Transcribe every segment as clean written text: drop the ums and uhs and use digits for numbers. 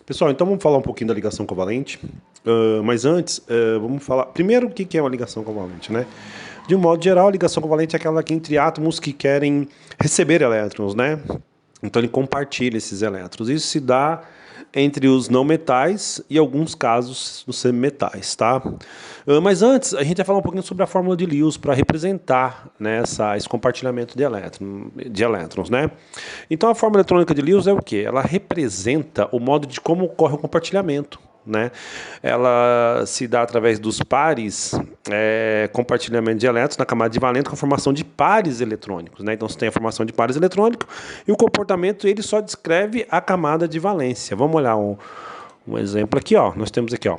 Pessoal, então vamos falar um pouquinho da ligação covalente. Mas antes, vamos falar primeiro o que é uma ligação covalente, né? De um modo geral, a ligação covalente é aquela que entre átomos que querem receber elétrons, né? Então ele compartilha esses elétrons. Isso se dá entre os não metais e alguns casos dos semimetais, tá? Mas antes, a gente vai falar um pouquinho sobre a fórmula de Lewis para representar, né, esse compartilhamento de elétrons, né? Então a fórmula eletrônica de Lewis é o quê? Ela representa o modo de como ocorre o compartilhamento, né? Ela se dá através dos pares, compartilhamento de elétrons na camada de valente com a formação de pares eletrônicos, né? Então você tem a formação de pares eletrônicos e o comportamento ele só descreve a camada de valência. Vamos olhar um exemplo aqui, ó. Nós temos aqui, ó,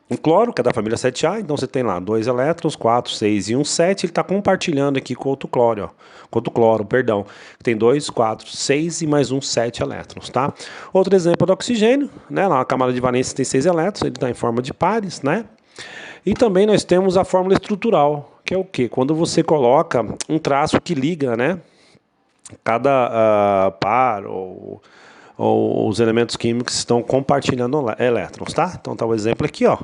um cloro, que é da família 7A, então você tem lá 2 elétrons, 4, 6 e um 7, ele está compartilhando aqui com outro cloro, ó, com outro cloro, perdão, tem 2, 4, 6 e mais um 7 elétrons, tá? Outro exemplo é do oxigênio, né, lá a camada de valência tem 6 elétrons, ele está em forma de pares, né? E também nós temos a fórmula estrutural, que é o quê? Quando você coloca um traço que liga, né, cada par ou os elementos químicos estão compartilhando elétrons, tá? Então tá o exemplo aqui, ó.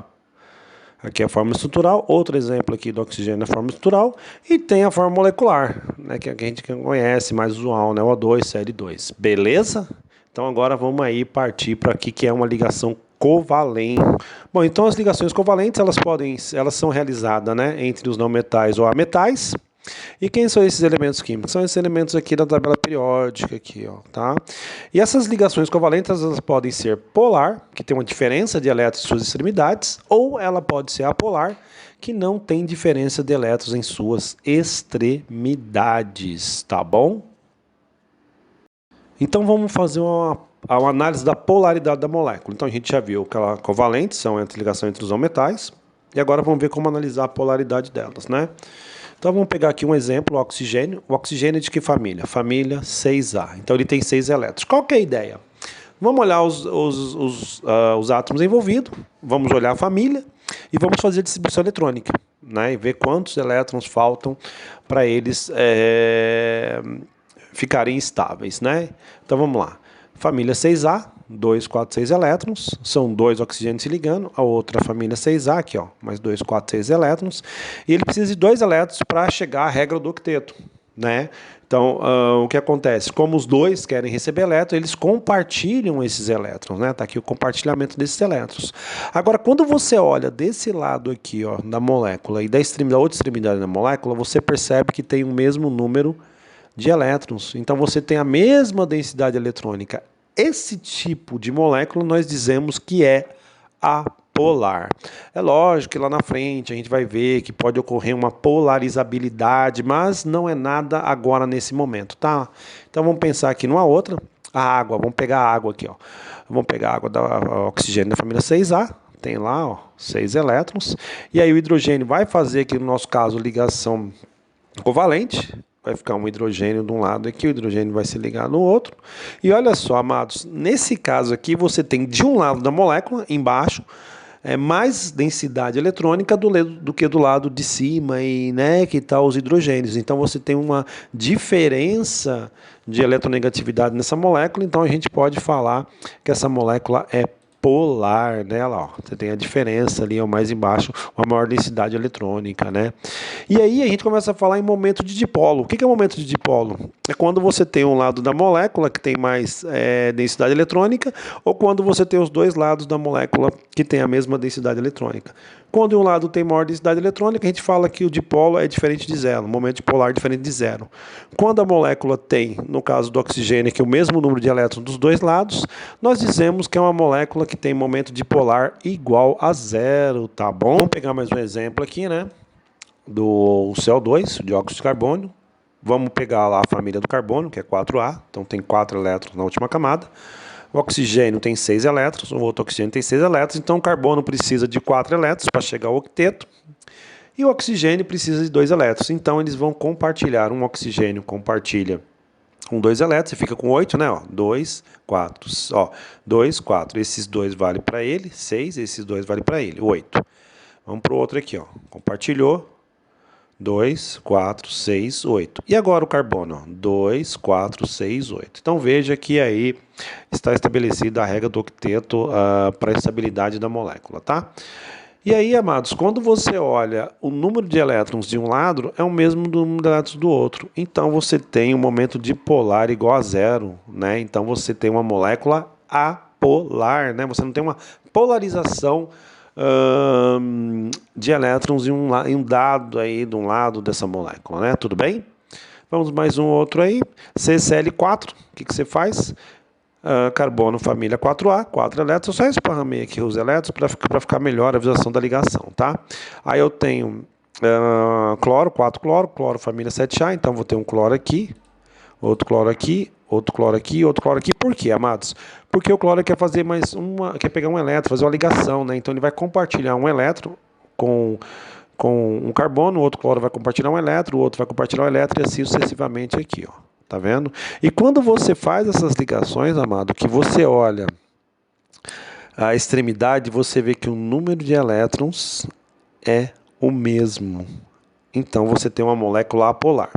Aqui é a forma estrutural, outro exemplo aqui do oxigênio é a forma estrutural, e tem a forma molecular, né, que a gente conhece, mais usual, né, O2, Cl2. Beleza? Então agora vamos aí partir para aqui que é uma ligação covalente. Bom, então as ligações covalentes, elas são realizadas, né, entre os não metais ou ametais. E quem são esses elementos químicos? São esses elementos aqui da tabela periódica aqui, ó, tá? E essas ligações covalentes, elas podem ser polar, que tem uma diferença de elétrons em suas extremidades, ou ela pode ser apolar, que não tem diferença de elétrons em suas extremidades, tá bom? Então vamos fazer uma análise da polaridade da molécula. Então a gente já viu que ela covalente, são a ligação entre os não metais, e agora vamos ver como analisar a polaridade delas, né? Então vamos pegar aqui um exemplo, o oxigênio. O oxigênio é de que família? Família 6A. Então ele tem 6 elétrons. Qual que é a ideia? Vamos olhar os átomos envolvidos, vamos olhar a família e vamos fazer a distribuição eletrônica, né? E ver quantos elétrons faltam para eles ficarem estáveis, né? Então vamos lá. Família 6A, 2, 4, 6 elétrons, são 2 oxigênios se ligando, a outra família 6A, aqui ó, mais 2, 4, 6 elétrons, e ele precisa de 2 elétrons para chegar à regra do octeto, né? Então, o que acontece? Como os dois querem receber elétrons, eles compartilham esses elétrons, né? Tá aqui o compartilhamento desses elétrons. Agora, quando você olha desse lado aqui, ó, da molécula e da outra extremidade da molécula, você percebe que tem o mesmo número de elétrons. Então você tem a mesma densidade eletrônica. Esse tipo de molécula nós dizemos que é apolar. É lógico que lá na frente a gente vai ver que pode ocorrer uma polarizabilidade, mas não é nada agora nesse momento, tá? Então vamos pensar aqui numa outra. A água, vamos pegar a água aqui, ó. Vamos pegar a água da oxigênio da família 6A. Tem lá, ó, 6 elétrons. E aí o hidrogênio vai fazer aqui no nosso caso ligação covalente. Vai ficar um hidrogênio de um lado aqui, o hidrogênio vai se ligar no outro. E olha só, amados, nesse caso aqui você tem de um lado da molécula, embaixo, mais densidade eletrônica do que do lado de cima, e, né, que está os hidrogênios. Então você tem uma diferença de eletronegatividade nessa molécula, então a gente pode falar que essa molécula é polar, né? Lá, ó, você tem a diferença ali, ó, mais embaixo, uma maior densidade eletrônica, né? E aí a gente começa a falar em momento de dipolo. O que é momento de dipolo? É quando você tem um lado da molécula que tem mais densidade eletrônica, ou quando você tem os dois lados da molécula que tem a mesma densidade eletrônica. Quando um lado tem maior densidade eletrônica, a gente fala que o dipolo é diferente de zero, o momento dipolar é diferente de zero. Quando a molécula tem, no caso do oxigênio, que é o mesmo número de elétrons dos dois lados, nós dizemos que é uma molécula que tem momento dipolar igual a zero, tá bom? Vamos pegar mais um exemplo aqui, né? Do CO2, dióxido de carbono. Vamos pegar lá a família do carbono, que é 4A, então tem 4 elétrons na última camada. O oxigênio tem 6 elétrons, o outro oxigênio tem 6 elétrons, então o carbono precisa de 4 elétrons para chegar ao octeto, e o oxigênio precisa de 2 elétrons, então eles vão compartilhar, um oxigênio compartilha com 2 elétrons, você fica com 8, né? Ó, 2, 4, ó, 2, 4, esses 2 valem para ele, 6, esses 2 valem para ele, 8. Vamos para o outro aqui, ó, compartilhou, 2, 4, 6, 8. E agora o carbono? 2, 4, 6, 8. Então veja que aí está estabelecida a regra do octeto para a estabilidade da molécula, tá? E aí, amados, quando você olha o número de elétrons de um lado, é o mesmo do número de elétrons do outro. Então você tem um momento dipolar igual a zero, né? Então você tem uma molécula apolar, né? Você não tem uma polarização de elétrons em um dado aí de um lado dessa molécula, né? Tudo bem? Vamos mais um outro aí. CCl4, o que você faz? Carbono família 4A, 4 elétrons, só esparramei aqui os elétrons para ficar melhor a visualização da ligação, tá? Aí eu tenho cloro, 4 cloro, cloro família 7A, então vou ter um cloro aqui, outro cloro aqui, outro cloro aqui, outro cloro aqui. Por quê, amados? Porque o cloro quer fazer quer pegar um elétron, fazer uma ligação, né? Então ele vai compartilhar um elétron com um carbono, o outro cloro vai compartilhar um elétron, o outro vai compartilhar um elétron e assim sucessivamente aqui, ó. Tá vendo? E quando você faz essas ligações, amado, que você olha a extremidade, você vê que o número de elétrons é o mesmo. Então você tem uma molécula apolar.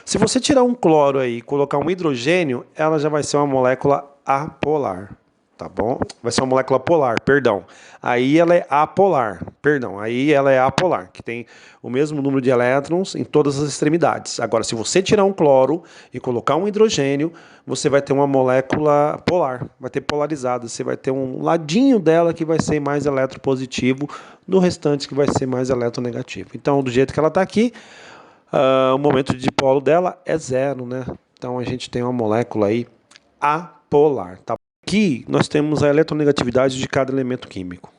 Se você tirar um cloro aí e colocar um hidrogênio, ela já vai ser uma molécula apolar. Tá bom? Vai ser uma molécula polar, perdão. Aí ela é apolar, perdão. Aí ela é apolar, que tem o mesmo número de elétrons em todas as extremidades. Agora, se você tirar um cloro e colocar um hidrogênio, você vai ter uma molécula polar, vai ter polarizada. Você vai ter um ladinho dela que vai ser mais eletropositivo, do restante que vai ser mais eletronegativo. Então, do jeito que ela está aqui, o momento de dipolo dela é zero, né? Então, a gente tem uma molécula aí apolar, tá? Aqui nós temos a eletronegatividade de cada elemento químico.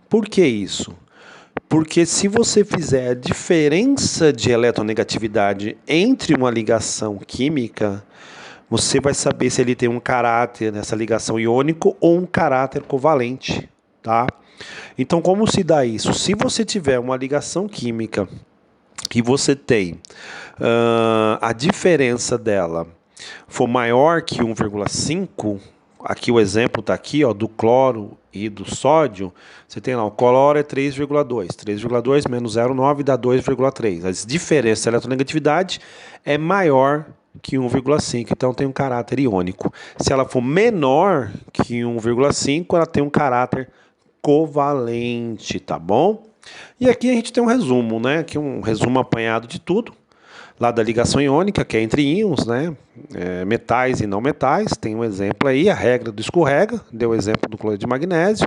Por que isso? Porque se você fizer a diferença de eletronegatividade entre uma ligação química, você vai saber se ele tem um caráter nessa ligação iônico ou um caráter covalente, tá? Então, como se dá isso? Se você tiver uma ligação química que você tem a diferença dela for maior que 1,5, aqui o exemplo está aqui, ó, do cloro e do sódio. Você tem lá, o cloro é 3,2. 3,2 menos 0,9 dá 2,3. A diferença da eletronegatividade é maior que 1,5, então tem um caráter iônico. Se ela for menor que 1,5, ela tem um caráter covalente, tá bom? E aqui a gente tem um resumo, né? Aqui um resumo apanhado de tudo. Lá da ligação iônica, que é entre íons, né? Metais e não metais, tem um exemplo aí, a regra do escorrega, deu o exemplo do cloreto de magnésio.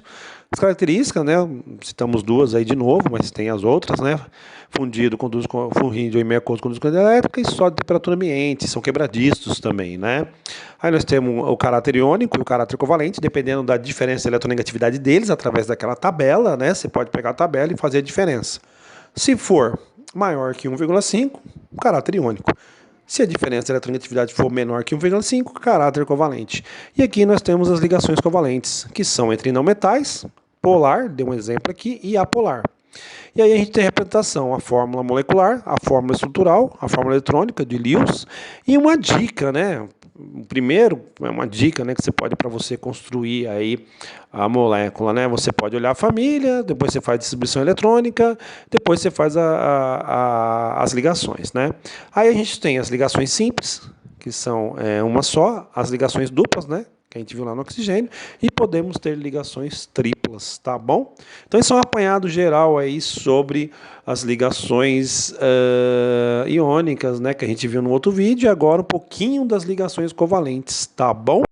As características, né? Citamos duas aí de novo, mas tem as outras, né? Fundido em meia conduz corrente elétrica e sólido de temperatura ambiente, são quebradiços também, né? Aí nós temos o caráter iônico e o caráter covalente, dependendo da diferença de eletronegatividade deles, através daquela tabela, né? Você pode pegar a tabela e fazer a diferença. Se for maior que 1,5, caráter iônico. Se a diferença de eletronegatividade for menor que 1,5, caráter covalente. E aqui nós temos as ligações covalentes, que são entre não metais, polar, dei um exemplo aqui, e apolar. E aí a gente tem a representação, a fórmula molecular, a fórmula estrutural, a fórmula eletrônica de Lewis e uma dica, né? O primeiro é uma dica, né, que você pode para você construir aí a molécula, né? Você pode olhar a família, depois você faz a distribuição eletrônica, depois você faz as ligações, né? Aí a gente tem as ligações simples, que são uma só, as ligações duplas, né? Que a gente viu lá no oxigênio, e podemos ter ligações triplas, tá bom? Então, isso é um apanhado geral aí sobre as ligações iônicas, né, que a gente viu no outro vídeo, e agora um pouquinho das ligações covalentes, tá bom?